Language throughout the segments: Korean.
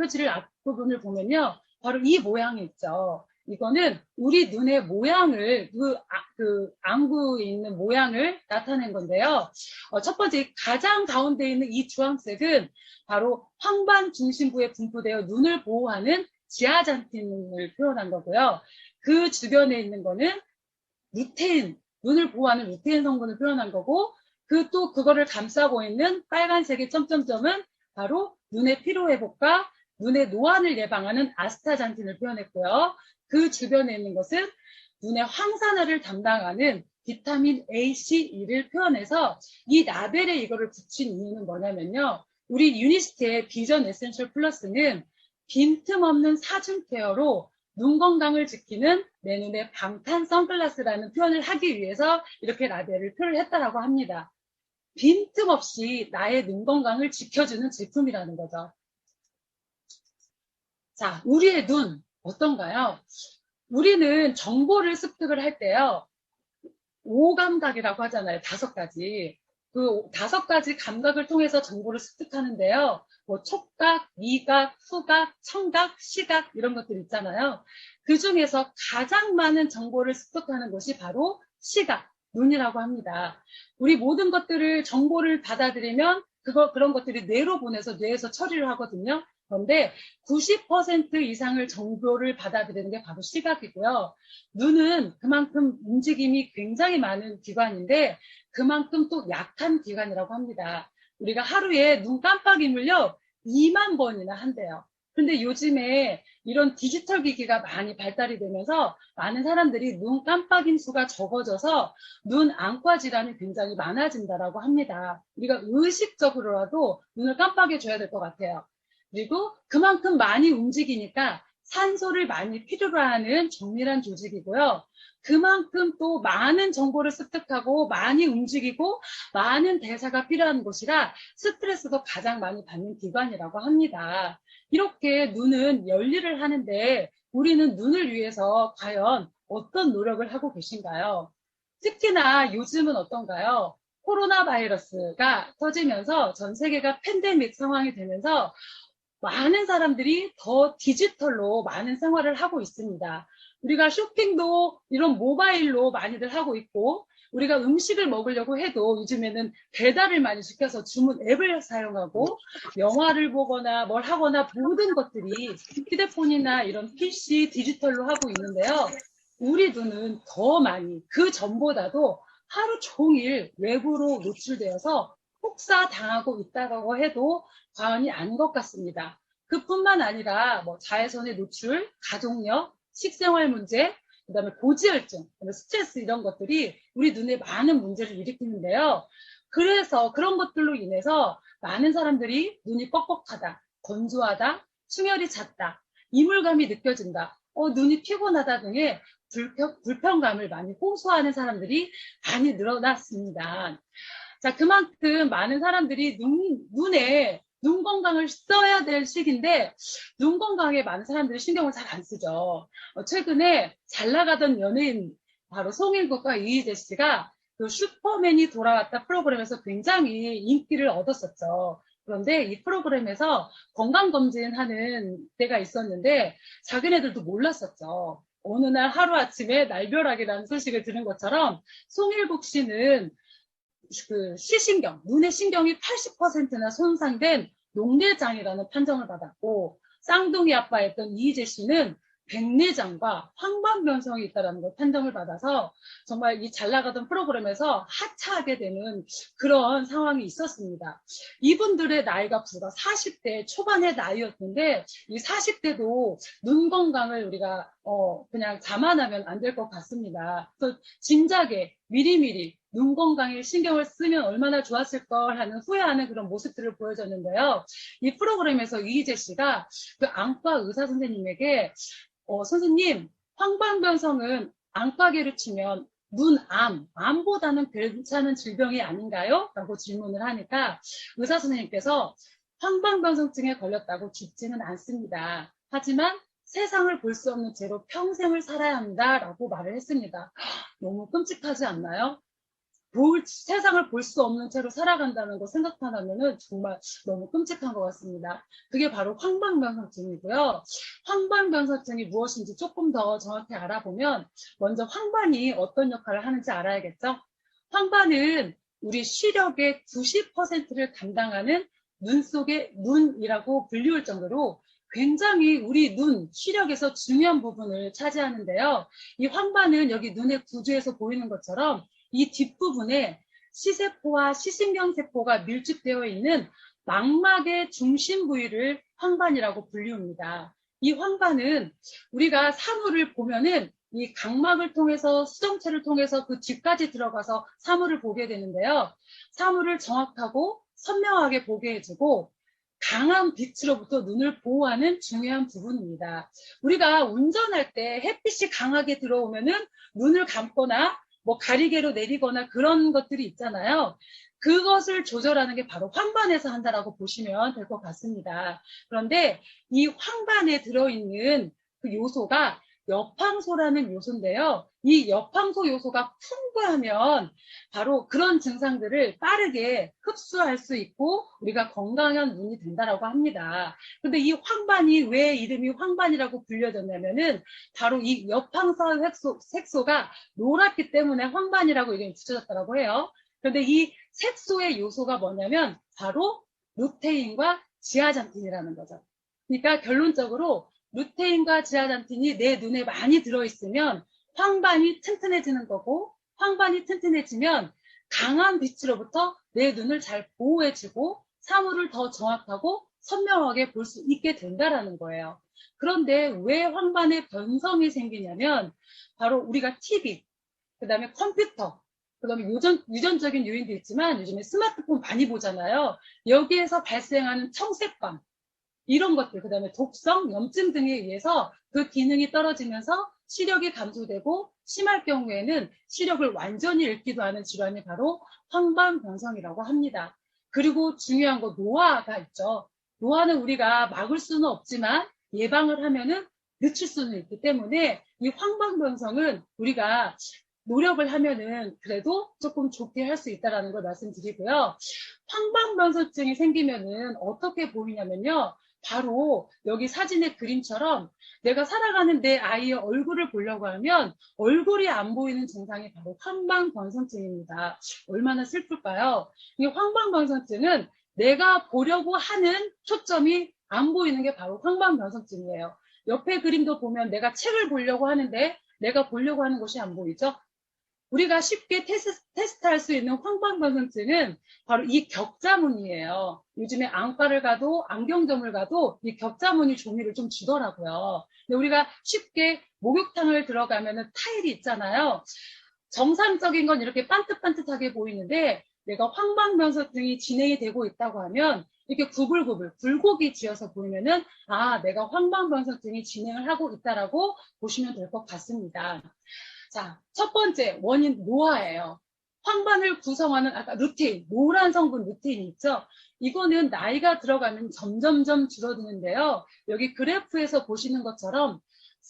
표지를 앞부분을 보면요. 바로 이 모양이 있죠. 이거는 우리 눈의 모양을, 그 안구에 있는 모양을 나타낸 건데요. 첫 번째, 가장 가운데 있는 이 주황색은 바로 황반 중심부에 분포되어 눈을 보호하는 지아잔틴을 표현한 거고요. 그 주변에 있는 거는 루테인, 눈을 보호하는 루테인 성분을 표현한 거고, 그거를 감싸고 있는 빨간색의 점점점은 바로 눈의 피로회복과 눈의 노안을 예방하는 아스타잔틴을 표현했고요. 그 주변에 있는 것은 눈의 황산화를 담당하는 비타민 A, C, E를 표현해서 이 라벨에 이거를 붙인 이유는 뭐냐면요. 우리 유니스트의 비전 에센셜 플러스는 빈틈없는 사중 케어로 눈 건강을 지키는 내 눈의 방탄 선글라스라는 표현을 하기 위해서 이렇게 라벨을 표현했다라고 합니다. 빈틈없이 나의 눈 건강을 지켜주는 제품이라는 거죠. 자, 우리의 눈 어떤가요? 우리는 정보를 습득을 할 때요. 5감각이라고 하잖아요. 5가지. 그 5가지 감각을 통해서 정보를 습득하는데요. 뭐 촉각, 미각, 후각, 청각, 시각 이런 것들 있잖아요. 그 중에서 가장 많은 정보를 습득하는 것이 바로 시각, 눈이라고 합니다. 우리 모든 것들을 정보를 받아들이면 그런 것들이 뇌로 보내서 뇌에서 처리를 하거든요. 그런데 90% 이상을 정보를 받아들이는 게 바로 시각이고요. 눈은 그만큼 움직임이 굉장히 많은 기관인데 그만큼 또 약한 기관이라고 합니다. 우리가 하루에 눈 깜빡임을요 2만 번이나 한대요. 근데 요즘에 이런 디지털 기기가 많이 발달이 되면서 많은 사람들이 눈 깜빡임 수가 적어져서 눈 안과 질환이 굉장히 많아진다라고 합니다. 우리가 의식적으로라도 눈을 깜빡여 줘야 될 것 같아요. 그리고 그만큼 많이 움직이니까 산소를 많이 필요로 하는 정밀한 조직이고요. 그만큼 또 많은 정보를 습득하고 많이 움직이고 많은 대사가 필요한 곳이라 스트레스도 가장 많이 받는 기관이라고 합니다. 이렇게 눈은 열일을 하는데 우리는 눈을 위해서 과연 어떤 노력을 하고 계신가요? 특히나 요즘은 어떤가요? 코로나 바이러스가 터지면서 전 세계가 팬데믹 상황이 되면서 많은 사람들이 더 디지털로 많은 생활을 하고 있습니다. 우리가 쇼핑도 이런 모바일로 많이들 하고 있고 우리가 음식을 먹으려고 해도 요즘에는 배달을 많이 시켜서 주문 앱을 사용하고 영화를 보거나 뭘 하거나 모든 것들이 휴대폰이나 이런 PC 디지털로 하고 있는데요. 우리 눈은 더 많이 그 전보다도 하루 종일 외부로 노출되어서 폭사당하고 있다고 해도 과언이 아닌 것 같습니다. 그뿐만 아니라 뭐 자외선의 노출, 가족력, 식생활 문제, 그다음에 고지혈증, 스트레스 이런 것들이 우리 눈에 많은 문제를 일으키는데요. 그래서 그런 것들로 인해서 많은 사람들이 눈이 뻑뻑하다, 건조하다, 충혈이 잦다, 이물감이 느껴진다, 눈이 피곤하다 등의 불편감을 많이 호소하는 사람들이 많이 늘어났습니다. 자, 그만큼 많은 사람들이 눈에 눈 건강을 써야 될 시기인데 눈 건강에 많은 사람들이 신경을 잘 안 쓰죠. 최근에 잘 나가던 연예인 바로 송일국과 이희재 씨가 그 슈퍼맨이 돌아왔다 프로그램에서 굉장히 인기를 얻었었죠. 그런데 이 프로그램에서 건강검진하는 때가 있었는데 자기네들도 몰랐었죠. 어느 날 하루아침에 날벼락이라는 소식을 들은 것처럼 송일국 씨는 그 시신경, 눈의 신경이 80%나 손상된 녹내장이라는 판정을 받았고 쌍둥이 아빠였던 이희재 씨는 백내장과 황반변성이 있다는 걸 판정을 받아서 정말 이 잘 나가던 프로그램에서 하차하게 되는 그런 상황이 있었습니다. 이분들의 나이가 불과 40대 초반의 나이였는데 이 40대도 눈 건강을 우리가 그냥 자만하면 안 될 것 같습니다. 그래서 진작에 미리미리 눈 건강에 신경을 쓰면 얼마나 좋았을 걸 하는 후회하는 그런 모습들을 보여줬는데요. 이 프로그램에서 이희재 씨가 그 안과 의사 선생님에게 선생님, 황반변성은 안과계로 치면 암보다는 괜찮은 질병이 아닌가요? 라고 질문을 하니까 의사 선생님께서 황반변성증에 걸렸다고 죽지는 않습니다. 하지만 세상을 볼 수 없는 죄로 평생을 살아야 합니다. 라고 말을 했습니다. 너무 끔찍하지 않나요? 세상을 볼 수 없는 채로 살아간다는 거 생각하면은 정말 너무 끔찍한 것 같습니다. 그게 바로 황반변성증이고요. 황반변성증이 무엇인지 조금 더 정확히 알아보면 먼저 황반이 어떤 역할을 하는지 알아야겠죠? 황반은 우리 시력의 90%를 담당하는 눈 속의 눈이라고 불리울 정도로 굉장히 우리 눈, 시력에서 중요한 부분을 차지하는데요. 이 황반은 여기 눈의 구조에서 보이는 것처럼 이 뒷부분에 시세포와 시신경세포가 밀집되어 있는 망막의 중심 부위를 황반이라고 불리웁니다. 이 황반은 우리가 사물을 보면은 이 각막을 통해서 수정체를 통해서 그 뒤까지 들어가서 사물을 보게 되는데요. 사물을 정확하고 선명하게 보게 해주고 강한 빛으로부터 눈을 보호하는 중요한 부분입니다. 우리가 운전할 때 햇빛이 강하게 들어오면은 눈을 감거나 뭐 가리개로 내리거나 그런 것들이 있잖아요. 그것을 조절하는 게 바로 황반에서 한다라고 보시면 될 것 같습니다. 그런데 이 황반에 들어있는 그 요소가 역황소라는 요소인데요. 이 역황소 요소가 풍부하면 바로 그런 증상들을 빠르게 흡수할 수 있고 우리가 건강한 눈이 된다라고 합니다. 근데 이 황반이 왜 이름이 황반이라고 불려졌냐면은 바로 이 역황소 색소가 노랗기 때문에 황반이라고 이름이 붙여졌다고 해요. 그런데 이 색소의 요소가 뭐냐면 바로 루테인과 지아잔틴이라는 거죠. 그러니까 결론적으로 루테인과 지아잔틴이 내 눈에 많이 들어있으면 황반이 튼튼해지는 거고 황반이 튼튼해지면 강한 빛으로부터 내 눈을 잘 보호해주고 사물을 더 정확하고 선명하게 볼 수 있게 된다라는 거예요. 그런데 왜 황반에 변성이 생기냐면 바로 우리가 TV, 그 다음에 컴퓨터, 그 다음에 유전적인 요인도 있지만 요즘에 스마트폰 많이 보잖아요. 여기에서 발생하는 청색광, 이런 것들, 그 다음에 독성, 염증 등에 의해서 그 기능이 떨어지면서 시력이 감소되고 심할 경우에는 시력을 완전히 잃기도 하는 질환이 바로 황반변성이라고 합니다. 그리고 중요한 거 노화가 있죠. 노화는 우리가 막을 수는 없지만 예방을 하면은 늦출 수는 있기 때문에 이 황반변성은 우리가 노력을 하면은 그래도 조금 좋게 할 수 있다는 걸 말씀드리고요. 황반변성증이 생기면은 어떻게 보이냐면요. 바로 여기 사진의 그림처럼 내가 살아가는 내 아이의 얼굴을 보려고 하면 얼굴이 안 보이는 증상이 바로 황반변성증입니다. 얼마나 슬플까요? 이 황반변성증은 내가 보려고 하는 초점이 안 보이는 게 바로 황반변성증이에요. 옆에 그림도 보면 내가 책을 보려고 하는데 내가 보려고 하는 것이 안 보이죠? 우리가 쉽게 테스트할 수 있는 황반변성증은 바로 이 격자무늬예요. 요즘에 안과를 가도 안경점을 가도 이 격자무늬 종이를 좀 주더라고요. 근데 우리가 쉽게 목욕탕을 들어가면 타일이 있잖아요. 정상적인 건 이렇게 반듯반듯하게 보이는데 내가 황반변성증이 진행이 되고 있다고 하면 이렇게 구불구불 굴곡이 지어서 보이면은 아, 내가 황반변성증이 진행을 하고 있다라고 보시면 될 것 같습니다. 자, 첫 번째 원인 노화예요. 황반을 구성하는 아까 루테인, 노란 성분 루테인 있죠? 이거는 나이가 들어가면 점점점 줄어드는데요. 여기 그래프에서 보시는 것처럼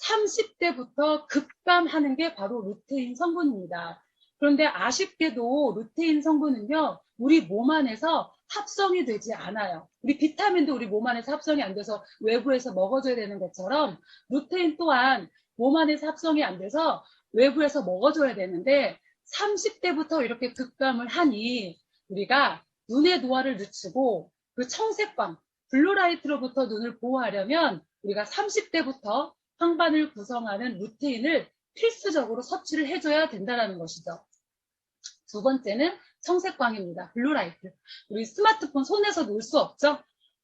30대부터 급감하는 게 바로 루테인 성분입니다. 그런데 아쉽게도 루테인 성분은요, 우리 몸 안에서 합성이 되지 않아요. 우리 비타민도 우리 몸 안에서 합성이 안 돼서 외부에서 먹어줘야 되는 것처럼 루테인 또한 몸 안에서 합성이 안 돼서 외부에서 먹어줘야 되는데 30대부터 이렇게 급감을 하니 우리가 눈의 노화를 늦추고 그 청색광, 블루라이트로부터 눈을 보호하려면 우리가 30대부터 황반을 구성하는 루테인을 필수적으로 섭취를 해줘야 된다는 것이죠. 두 번째는 청색광입니다. 블루라이트. 우리 스마트폰 손에서 놓을 수 없죠?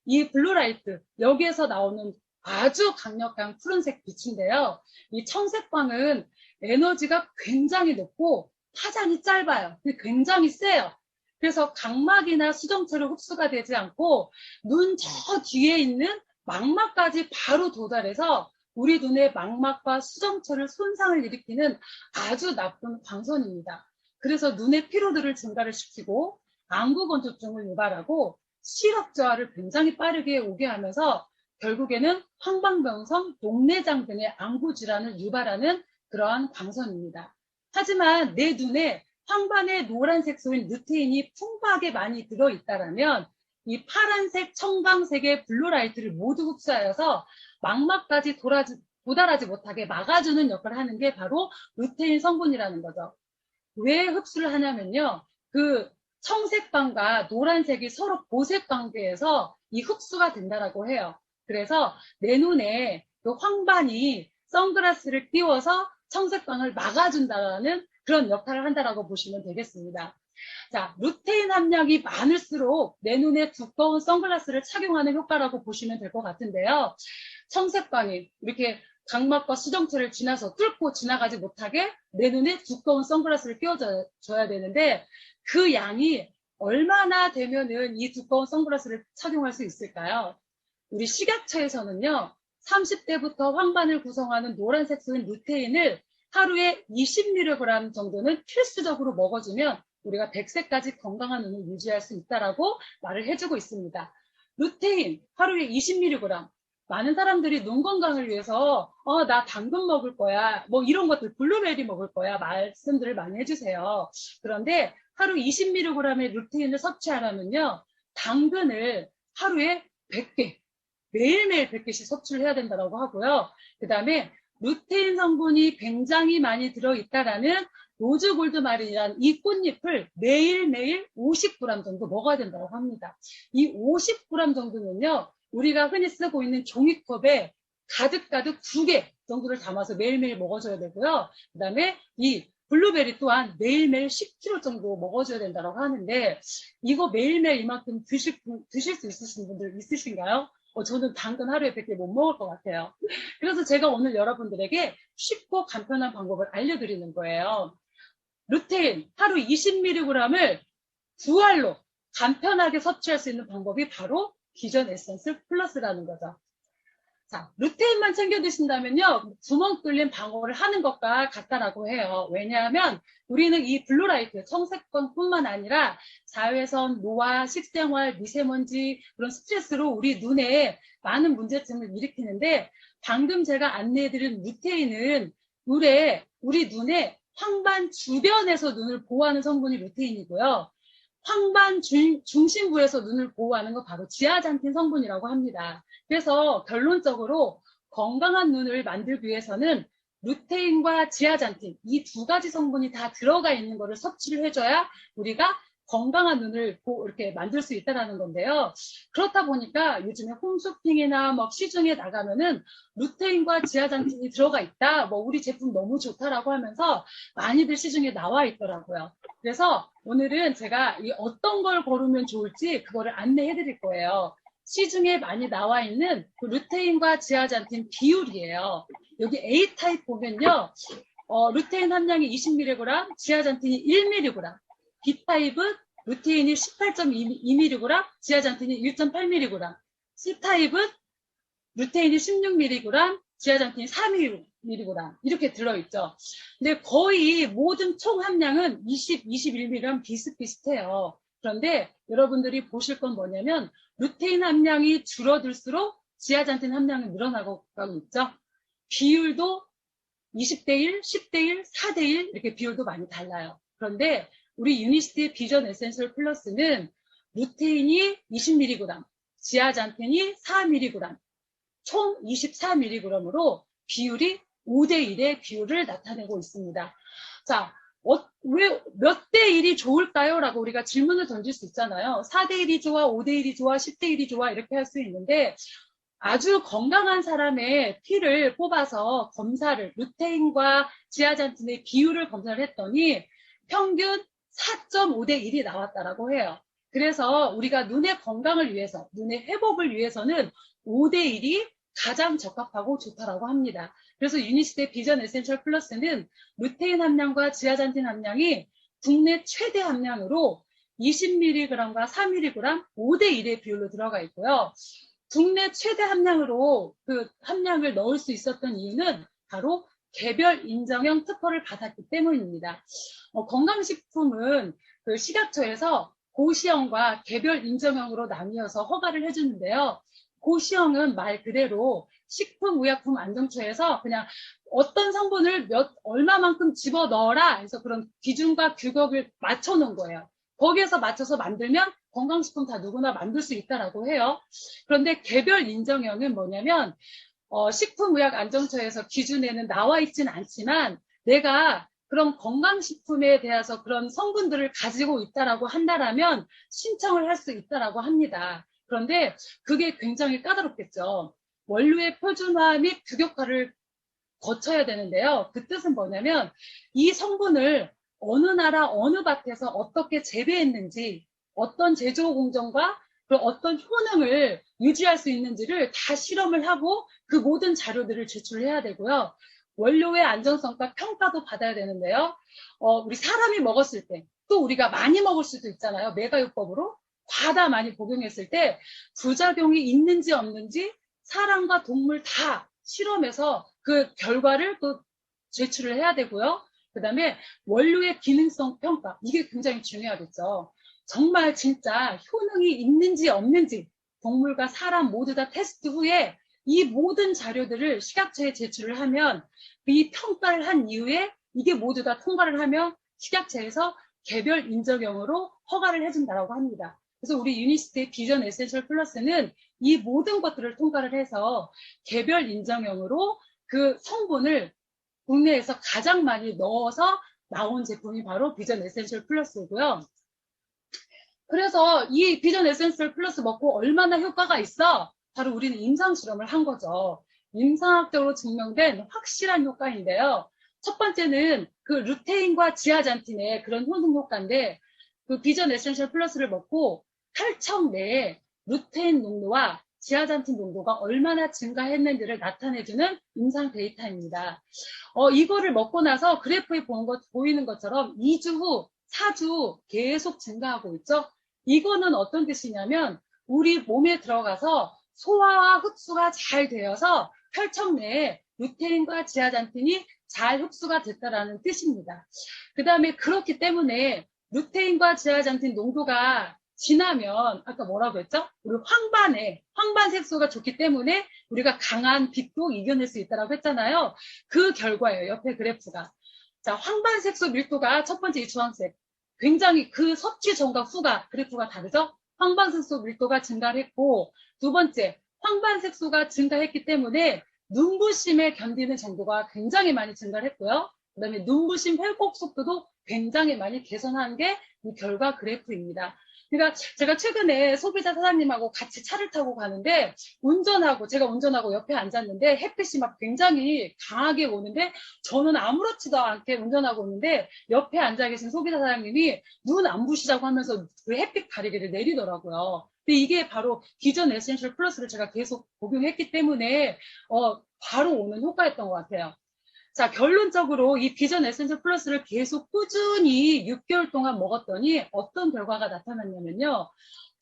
이 블루라이트, 여기에서 나오는 아주 강력한 푸른색 빛인데요. 이 청색광은 에너지가 굉장히 높고 파장이 짧아요. 굉장히 세요. 그래서 각막이나 수정체로 흡수가 되지 않고 눈 저 뒤에 있는 망막까지 바로 도달해서 우리 눈의 망막과 수정체를 손상을 일으키는 아주 나쁜 광선입니다. 그래서 눈의 피로도를 증가를 시키고 안구건조증을 유발하고 시력 저하를 굉장히 빠르게 오게 하면서 결국에는 황반변성, 녹내장 등의 안구 질환을 유발하는 그러한 광선입니다. 하지만 내 눈에 황반에 노란색 소인 루테인이 풍부하게 많이 들어있다라면 이 파란색, 청강색의 블루라이트를 모두 흡수하여서 망막까지 도달하지 못하게 막아주는 역할을 하는 게 바로 루테인 성분이라는 거죠. 왜 흡수를 하냐면요. 그 청색광과 노란색이 서로 보색 관계에서 이 흡수가 된다라고 해요. 그래서 내 눈에 그 황반이 선글라스를 띄워서 청색광을 막아준다는 그런 역할을 한다라고 보시면 되겠습니다. 자, 루테인 함량이 많을수록 내 눈에 두꺼운 선글라스를 착용하는 효과라고 보시면 될 것 같은데요. 청색광이 이렇게 각막과 수정체를 지나서 뚫고 지나가지 못하게 내 눈에 두꺼운 선글라스를 끼워줘야 되는데 그 양이 얼마나 되면은 이 두꺼운 선글라스를 착용할 수 있을까요? 우리 식약처에서는요, 30대부터 황반을 구성하는 노란색 소인 루테인을 하루에 20mg 정도는 필수적으로 먹어주면 우리가 100세까지 건강한 눈을 유지할 수 있다라고 말을 해주고 있습니다. 루테인 하루에 20mg. 많은 사람들이 눈 건강을 위해서 나 당근 먹을 거야, 뭐 이런 것들, 블루베리 먹을 거야 말씀들을 많이 해주세요. 그런데 하루 20mg의 루테인을 섭취하려면요, 당근을 하루에 100개, 매일매일 100개씩 섭취를 해야 된다고 하고요. 그 다음에 루테인 성분이 굉장히 많이 들어있다라는 로즈골드마린이라는 이 꽃잎을 매일매일 50g 정도 먹어야 된다고 합니다. 이 50g 정도는요, 우리가 흔히 쓰고 있는 종이컵에 가득가득 2개 정도를 담아서 매일매일 먹어줘야 되고요. 그 다음에 이 블루베리 또한 매일매일 10kg 정도 먹어줘야 된다고 하는데 이거 매일매일 이만큼 드실 수 있으신 분들 있으신가요? 저는 당근 하루에 100개 못 먹을 것 같아요. 그래서 제가 오늘 여러분들에게 쉽고 간편한 방법을 알려드리는 거예요. 루테인 하루 20mg을 두 알로 간편하게 섭취할 수 있는 방법이 바로 비전 에센스 플러스라는 거죠. 자, 루테인만 챙겨 드신다면요, 구멍 뚫린 방어를 하는 것과 같다라고 해요. 왜냐하면 우리는 이 블루라이트, 청색광뿐만 아니라 자외선, 노화, 식생활, 미세먼지, 그런 스트레스로 우리 눈에 많은 문제점을 일으키는데 방금 제가 안내해드린 루테인은 우리 눈에 황반 주변에서 눈을 보호하는 성분이 루테인이고요. 황반 중심부에서 눈을 보호하는 건 바로 지아잔틴 성분이라고 합니다. 그래서 결론적으로 건강한 눈을 만들기 위해서는 루테인과 지아잔틴 이 두 가지 성분이 다 들어가 있는 것을 섭취를 해줘야 우리가 건강한 눈을 이렇게 만들 수 있다는 건데요. 그렇다 보니까 요즘에 홈쇼핑이나 뭐 시중에 나가면은 루테인과 지아잔틴이 들어가 있다. 뭐 우리 제품 너무 좋다라고 하면서 많이들 시중에 나와 있더라고요. 그래서 오늘은 제가 어떤 걸 고르면 좋을지 그거를 안내해 드릴 거예요. 시중에 많이 나와 있는 그 루테인과 지아잔틴 비율이에요. 여기 A타입 보면요. 루테인 함량이 20mg, 지아잔틴이 1mg. B타입은 루테인이 18.2mg, 지아잔틴이 1.8mg. C타입은 루테인이 16mg, 지아잔틴이 4mg 이렇게 들어있죠. 근데 거의 모든 총 함량은 21mg 비슷비슷해요. 그런데 여러분들이 보실 건 뭐냐면 루테인 함량이 줄어들수록 지아잔틴 함량이 늘어나고 있죠. 비율도 20대1, 10대1, 4대1 이렇게 비율도 많이 달라요. 그런데 우리 유니시티 비전 에센셜 플러스는 루테인이 20mg, 지아잔틴이 4mg, 총 24mg으로 비율이 5대1의 비율을 나타내고 있습니다. 자, 왜 몇 대 1이 좋을까요? 라고 우리가 질문을 던질 수 있잖아요. 4대1이 좋아, 5대1이 좋아, 10대1이 좋아 이렇게 할 수 있는데 아주 건강한 사람의 피를 뽑아서 검사를 루테인과 지아잔틴의 비율을 검사를 했더니 평균 4.5대 1이 나왔다라고 해요. 그래서 우리가 눈의 건강을 위해서, 눈의 회복을 위해서는 5대 1이 가장 적합하고 좋다라고 합니다. 그래서 유니시대 비전 에센셜 플러스는 루테인 함량과 지아잔틴 함량이 국내 최대 함량으로 20mg과 4mg 5대 1의 비율로 들어가 있고요. 국내 최대 함량으로 그 함량을 넣을 수 있었던 이유는 바로 개별 인정형 특허를 받았기 때문입니다. 건강식품은 그 식약처에서 고시형과 개별 인정형으로 나뉘어서 허가를 해주는데요. 고시형은 말 그대로 식품의약품안정처에서 그냥 어떤 성분을 얼마만큼 집어넣어라 해서 그런 기준과 규격을 맞춰놓은 거예요. 거기에서 맞춰서 만들면 건강식품 다 누구나 만들 수 있다라고 해요. 그런데 개별 인정형은 뭐냐면 식품의약안정처에서 기준에는 나와 있지는 않지만 내가 그런 건강식품에 대해서 그런 성분들을 가지고 있다라고 한다라면 신청을 할 수 있다라고 합니다. 그런데 그게 굉장히 까다롭겠죠. 원료의 표준화 및 규격화를 거쳐야 되는데요. 그 뜻은 뭐냐면 이 성분을 어느 나라 어느 밭에서 어떻게 재배했는지 어떤 제조 공정과 그 어떤 효능을 유지할 수 있는지를 다 실험을 하고 그 모든 자료들을 제출해야 되고요. 원료의 안정성과 평가도 받아야 되는데요. 우리 사람이 먹었을 때 또 우리가 많이 먹을 수도 있잖아요. 메가요법으로 과다 많이 복용했을 때 부작용이 있는지 없는지 사람과 동물 다 실험해서 그 결과를 또 제출을 해야 되고요. 그 다음에 원료의 기능성 평가, 이게 굉장히 중요하겠죠. 정말 진짜 효능이 있는지 없는지 동물과 사람 모두 다 테스트 후에 이 모든 자료들을 식약처에 제출을 하면 이 평가를 한 이후에 이게 모두 다 통과를 하면 식약처에서 개별 인정형으로 허가를 해준다고 합니다. 그래서 우리 유니시티의 비전 에센셜 플러스는 이 모든 것들을 통과를 해서 개별 인정형으로 그 성분을 국내에서 가장 많이 넣어서 나온 제품이 바로 비전 에센셜 플러스고요. 그래서 이 비전 에센셜 플러스 먹고 얼마나 효과가 있어? 바로 우리는 임상 실험을 한 거죠. 임상학적으로 증명된 확실한 효과인데요. 첫 번째는 그 루테인과 지아잔틴의 그런 효능 효과인데 그 비전 에센셜 플러스를 먹고 혈청 내에 루테인 농도와 지아잔틴 농도가 얼마나 증가했는지를 나타내주는 임상 데이터입니다. 이거를 먹고 나서 그래프에 보이는 것처럼 2주 후, 4주 계속 증가하고 있죠. 이거는 어떤 뜻이냐면 우리 몸에 들어가서 소화와 흡수가 잘 되어서 혈청 내에 루테인과 지아잔틴이 잘 흡수가 됐다라는 뜻입니다. 그 다음에 그렇기 때문에 루테인과 지아잔틴 농도가 지나면 아까 뭐라고 했죠? 우리 황반 색소가 좋기 때문에 우리가 강한 빛도 이겨낼 수 있다고 했잖아요. 그 결과예요. 옆에 그래프가. 자, 황반 색소 밀도가 첫 번째 이 주황색. 굉장히 그 섭취 전과 후가 그래프가 다르죠? 황반 색소 밀도가 증가를 했고 두 번째 황반 색소가 증가했기 때문에 눈부심에 견디는 정도가 굉장히 많이 증가를 했고요. 그 다음에 눈부심 회복 속도도 굉장히 많이 개선한 게 이 결과 그래프입니다. 그러니까 제가 최근에 소비자 사장님하고 같이 차를 타고 가는데 제가 운전하고 옆에 앉았는데 햇빛이 막 굉장히 강하게 오는데 저는 아무렇지도 않게 운전하고 오는데 옆에 앉아 계신 소비자 사장님이 눈 안 부시자고 하면서 그 햇빛 가리개를 내리더라고요. 근데 이게 바로 기존 에센셜 플러스를 제가 계속 복용했기 때문에 바로 오는 효과였던 것 같아요. 자, 결론적으로 이 비전 에센셜 플러스를 계속 꾸준히 6개월 동안 먹었더니 어떤 결과가 나타났냐면요.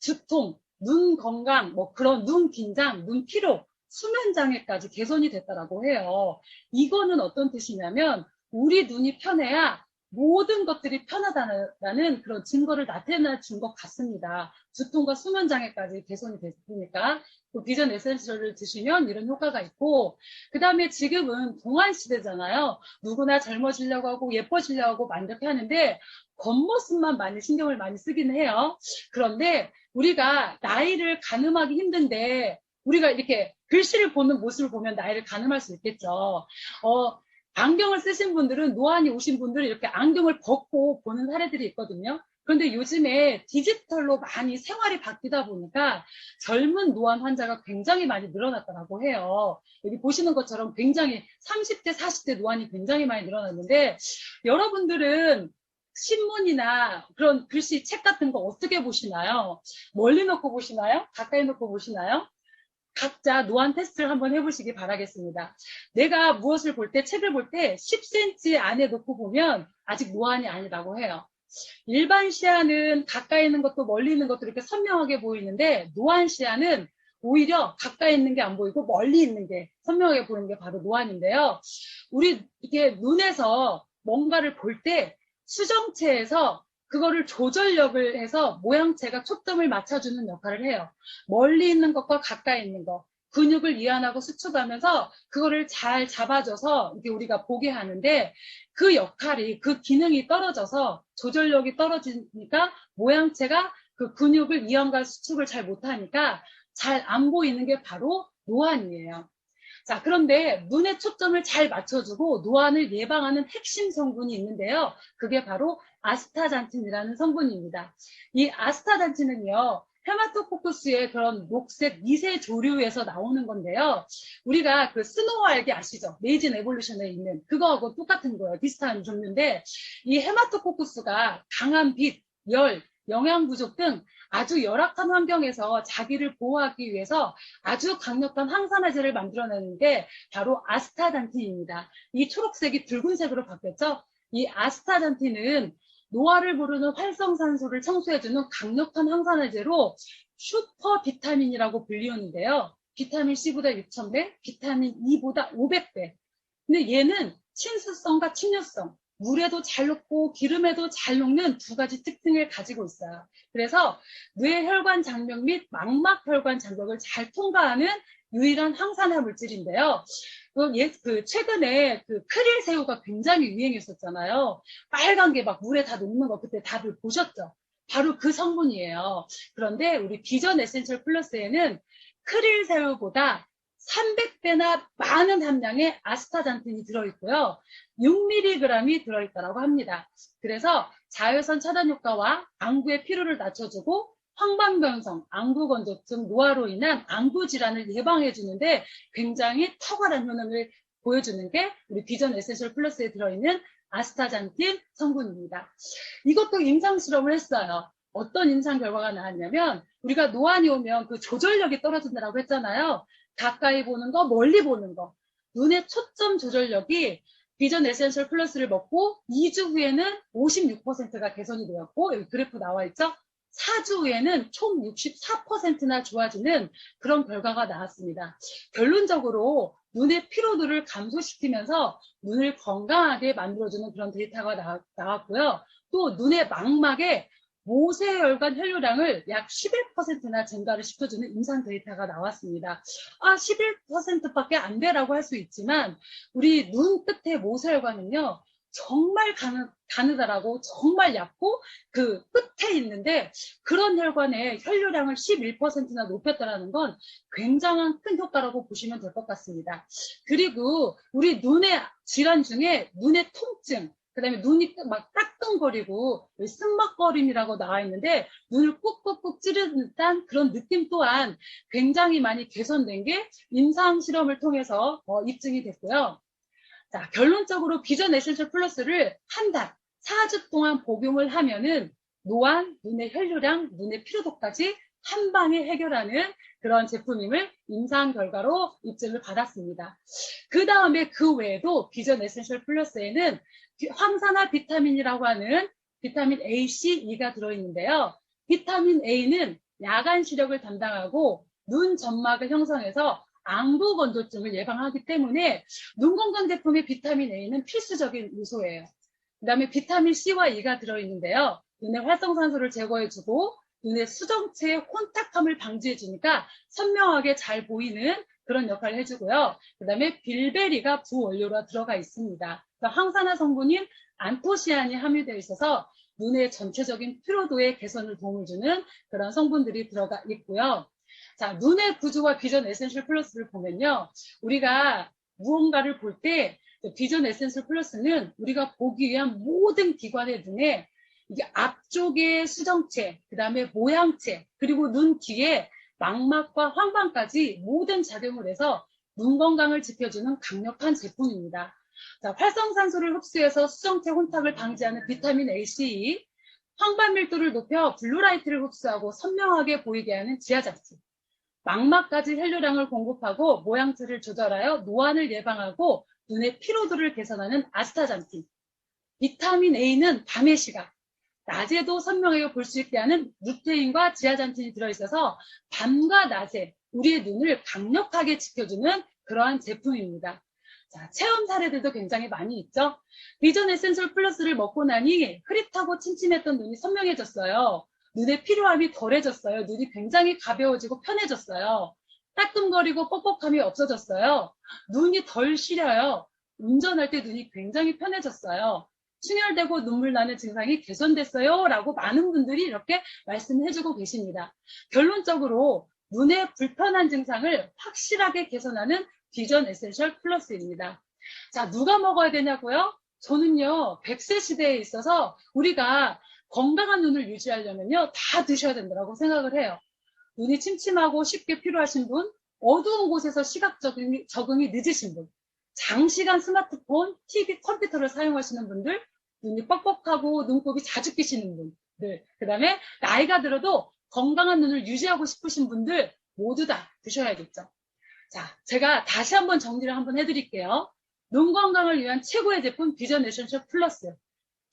두통, 눈 건강, 뭐 그런 눈 긴장, 눈 피로, 수면 장애까지 개선이 됐다라고 해요. 이거는 어떤 뜻이냐면 우리 눈이 편해야 모든 것들이 편하다는 그런 증거를 나타내 준 것 같습니다. 두통과 수면 장애까지 개선이 됐으니까 그 비전 에센셜을 드시면 이런 효과가 있고 그 다음에 지금은 동안 시대잖아요. 누구나 젊어지려고 하고 예뻐지려고 하고 만족해 하는데 겉모습만 많이 신경을 많이 쓰긴 해요. 그런데 우리가 나이를 가늠하기 힘든데 우리가 이렇게 글씨를 보는 모습을 보면 나이를 가늠할 수 있겠죠. 안경을 쓰신 분들은 노안이 오신 분들은 이렇게 안경을 벗고 보는 사례들이 있거든요. 그런데 요즘에 디지털로 많이 생활이 바뀌다 보니까 젊은 노안 환자가 굉장히 많이 늘어났다고 해요. 여기 보시는 것처럼 굉장히 30대, 40대 노안이 굉장히 많이 늘어났는데 여러분들은 신문이나 그런 글씨, 책 같은 거 어떻게 보시나요? 멀리 놓고 보시나요? 가까이 놓고 보시나요? 각자 노안 테스트를 한번 해보시기 바라겠습니다. 내가 무엇을 볼 때, 책을 볼 때 10cm 안에 놓고 보면 아직 노안이 아니라고 해요. 일반 시야는 가까이 있는 것도 멀리 있는 것도 이렇게 선명하게 보이는데 노안 시야는 오히려 가까이 있는 게 안 보이고 멀리 있는 게 선명하게 보이는 게 바로 노안인데요. 우리 이게 눈에서 뭔가를 볼 때 수정체에서 그거를 조절력을 해서 모양체가 초점을 맞춰주는 역할을 해요. 멀리 있는 것과 가까이 있는 것, 근육을 이완하고 수축하면서 그거를 잘 잡아줘서 이게 우리가 보게 하는데 그 역할이, 그 기능이 떨어져서 조절력이 떨어지니까 모양체가 그 근육을 이완과 수축을 잘 못하니까 잘 안 보이는 게 바로 노안이에요. 자, 그런데 눈의 초점을 잘 맞춰주고 노안을 예방하는 핵심 성분이 있는데요. 그게 바로 아스타잔틴이라는 성분입니다. 이 아스타잔틴은요, 헤마토코쿠스의 그런 녹색 미세 조류에서 나오는 건데요. 우리가 그 스노우 알게 아시죠? 메이진 에볼루션에 있는 그거하고 똑같은 거예요. 비슷한 종류인데 이 헤마토코쿠스가 강한 빛, 열, 영양 부족 등 아주 열악한 환경에서 자기를 보호하기 위해서 아주 강력한 항산화제를 만들어내는 게 바로 아스타잔틴입니다. 이 초록색이 붉은색으로 바뀌었죠? 이 아스타잔틴은 노화를 부르는 활성산소를 청소해주는 강력한 항산화제로 슈퍼 비타민이라고 불리우는데요. 비타민 C보다 6,000배, 비타민 E보다 500배. 근데 얘는 친수성과 친유성, 물에도 잘 녹고 기름에도 잘 녹는 두 가지 특징을 가지고 있어요. 그래서 뇌혈관 장벽 및 망막혈관 장벽을 잘 통과하는 유일한 항산화 물질인데요. 최근에 그 크릴 새우가 굉장히 유행했었잖아요. 빨간 게 막 물에 다 녹는 거 그때 다들 보셨죠? 바로 그 성분이에요. 그런데 우리 비전 에센셜 플러스에는 크릴 새우보다 300배나 많은 함량의 아스타잔틴이 들어있고요. 6mg이 들어있다고 합니다. 그래서 자외선 차단 효과와 안구의 피로를 낮춰주고 황반변성, 안구건조증, 노화로 인한 안구 질환을 예방해주는데 굉장히 탁월한 효능을 보여주는 게 우리 비전 에센셜 플러스에 들어있는 아스타잔틴 성분입니다. 이것도 임상 실험을 했어요. 어떤 임상 결과가 나왔냐면 우리가 노안이 오면 그 조절력이 떨어진다고 했잖아요. 가까이 보는 거, 멀리 보는 거. 눈의 초점 조절력이 비전 에센셜 플러스를 먹고 2주 후에는 56%가 개선이 되었고 여기 그래프 나와 있죠? 4주 후에는 총 64%나 좋아지는 그런 결과가 나왔습니다. 결론적으로 눈의 피로도를 감소시키면서 눈을 건강하게 만들어주는 그런 데이터가 나왔고요. 또 눈의 망막에 모세혈관 혈류량을 약 11%나 증가를 시켜주는 임상 데이터가 나왔습니다. 11%밖에 안 되라고 할 수 있지만 우리 눈 끝에 모세혈관은요. 정말 가느다라고 정말 얇고 그 끝에 있는데 그런 혈관의 혈류량을 11%나 높였다는 건 굉장한 큰 효과라고 보시면 될 것 같습니다. 그리고 우리 눈의 질환 중에 눈의 통증, 그 다음에 눈이 막 따끔거리고 승막거림이라고 나와 있는데 눈을 꾹꾹꾹 찌르는 듯한 그런 느낌 또한 굉장히 많이 개선된 게 임상 실험을 통해서 입증이 됐고요. 자, 결론적으로 비전 에센셜 플러스를 한 달, 4주 동안 복용을 하면은 노안, 눈의 혈류량, 눈의 피로도까지 한 방에 해결하는 그런 제품임을 임상 결과로 입증을 받았습니다. 그 다음에 그 외에도 비전 에센셜 플러스에는 황산화 비타민이라고 하는 비타민 A, C, E가 들어있는데요. 비타민 A는 야간 시력을 담당하고 눈 점막을 형성해서 안구 건조증을 예방하기 때문에 눈 건강 제품의 비타민 A는 필수적인 요소예요. 그 다음에 비타민 C와 E가 들어있는데요. 눈의 활성산소를 제거해주고 눈의 수정체의 혼탁함을 방지해주니까 선명하게 잘 보이는 그런 역할을 해주고요. 그 다음에 빌베리가 부원료로 들어가 있습니다. 항산화 성분인 안토시안이 함유되어 있어서 눈의 전체적인 피로도의 개선을 도움을 주는 그런 성분들이 들어가 있고요. 자, 눈의 구조와 비전 에센셜 플러스를 보면요. 우리가 무언가를 볼 때 비전 에센셜 플러스는 우리가 보기 위한 모든 기관의 눈에 이게 앞쪽의 수정체, 그 다음에 모양체, 그리고 눈 뒤에 망막과 황반까지 모든 작용을 해서 눈 건강을 지켜주는 강력한 제품입니다. 자, 활성산소를 흡수해서 수정체 혼탁을 방지하는 비타민 A, C, 황반 밀도를 높여 블루라이트를 흡수하고 선명하게 보이게 하는 지아자체, 망막까지 혈류량을 공급하고 모양체를 조절하여 노안을 예방하고 눈의 피로도를 개선하는 아스타잔틴, 비타민 A는 밤의 시각, 낮에도 선명하게 볼 수 있게 하는 루테인과 지아잔틴이 들어있어서 밤과 낮에 우리의 눈을 강력하게 지켜주는 그러한 제품입니다. 자, 체험 사례들도 굉장히 많이 있죠. 비전 에센셜 플러스를 먹고 나니 흐릿하고 침침했던 눈이 선명해졌어요. 눈의 피로함이 덜해졌어요. 눈이 굉장히 가벼워지고 편해졌어요. 따끔거리고 뻑뻑함이 없어졌어요. 눈이 덜 시려요. 운전할 때 눈이 굉장히 편해졌어요. 충혈되고 눈물 나는 증상이 개선됐어요. 라고 많은 분들이 이렇게 말씀해주고 계십니다. 결론적으로 눈의 불편한 증상을 확실하게 개선하는 비전 에센셜 플러스입니다. 자, 누가 먹어야 되냐고요? 저는요, 100세 시대에 있어서 우리가 건강한 눈을 유지하려면요, 다 드셔야 된다고 생각을 해요. 눈이 침침하고 쉽게 피로하신 분, 어두운 곳에서 시각 적응이 늦으신 분, 장시간 스마트폰, TV, 컴퓨터를 사용하시는 분들, 눈이 뻑뻑하고 눈곱이 자주 끼시는 분들, 그 다음에 나이가 들어도 건강한 눈을 유지하고 싶으신 분들 모두 다 드셔야겠죠. 자, 제가 다시 한번 정리를 한번 해드릴게요. 눈 건강을 위한 최고의 제품 비전 에센셜 플러스.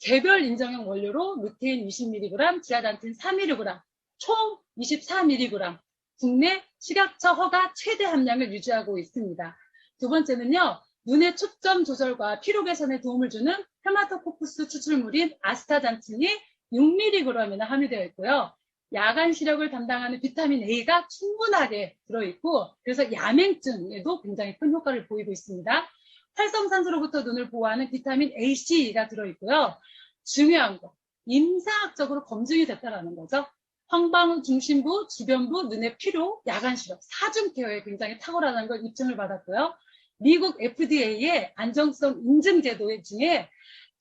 개별 인정형 원료로 루테인 20mg, 지아단틴 4mg, 총 24mg. 국내 식약처 허가 최대 함량을 유지하고 있습니다. 두 번째는요, 눈의 초점 조절과 피로 개선에 도움을 주는 헤마토코쿠스 추출물인 아스타잔틴이 6mg이나 함유되어 있고요. 야간 시력을 담당하는 비타민 A가 충분하게 들어있고, 그래서 야맹증에도 굉장히 큰 효과를 보이고 있습니다. 활성산소로부터 눈을 보호하는 비타민 AC가 들어있고요. 중요한 거, 임상학적으로 검증이 됐다는 거죠. 황방 중심부, 주변부, 눈의 피로, 야간 시력, 사중 케어에 굉장히 탁월하다는 걸 입증을 받았고요. 미국 FDA의 안정성 인증 제도 중에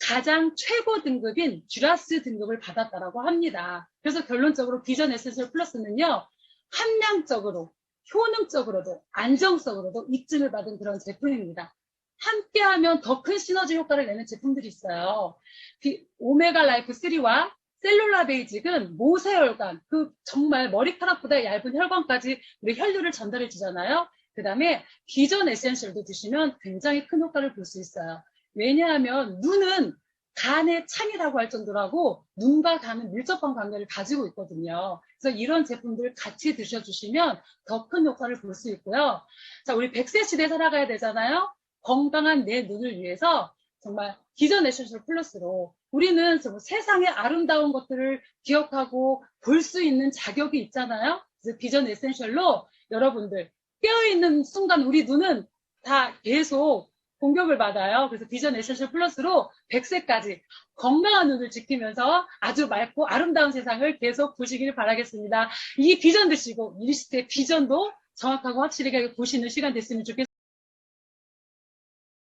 가장 최고 등급인 듀라스 등급을 받았다라고 합니다. 그래서 결론적으로 비전 에센셜 플러스는요, 함량적으로, 효능적으로도, 안정성으로도 입증을 받은 그런 제품입니다. 함께하면 더 큰 시너지 효과를 내는 제품들이 있어요. 오메가 라이프 3와 셀룰라 베이직은 모세혈관, 그 정말 머리카락보다 얇은 혈관까지 우리 혈류를 전달해 주잖아요. 그 다음에 비전 에센셜도 드시면 굉장히 큰 효과를 볼 수 있어요. 왜냐하면 눈은 간의 창이라고 할 정도라고 눈과 간은 밀접한 관계를 가지고 있거든요. 그래서 이런 제품들 같이 드셔주시면 더 큰 효과를 볼 수 있고요. 자, 우리 100세 시대에 살아가야 되잖아요. 건강한 내 눈을 위해서 정말 비전 에센셜 플러스로 우리는 세상의 아름다운 것들을 기억하고 볼 수 있는 자격이 있잖아요. 그래서 비전 에센셜로 여러분들 깨어있는 순간 우리 눈은 다 계속 공격을 받아요. 그래서 비전 에센셜 플러스로 100세까지 건강한 눈을 지키면서 아주 맑고 아름다운 세상을 계속 보시길 바라겠습니다. 이 비전 드시고 미리시대 비전도 정확하고 확실하게 보시는 시간 됐으면 좋겠습니다.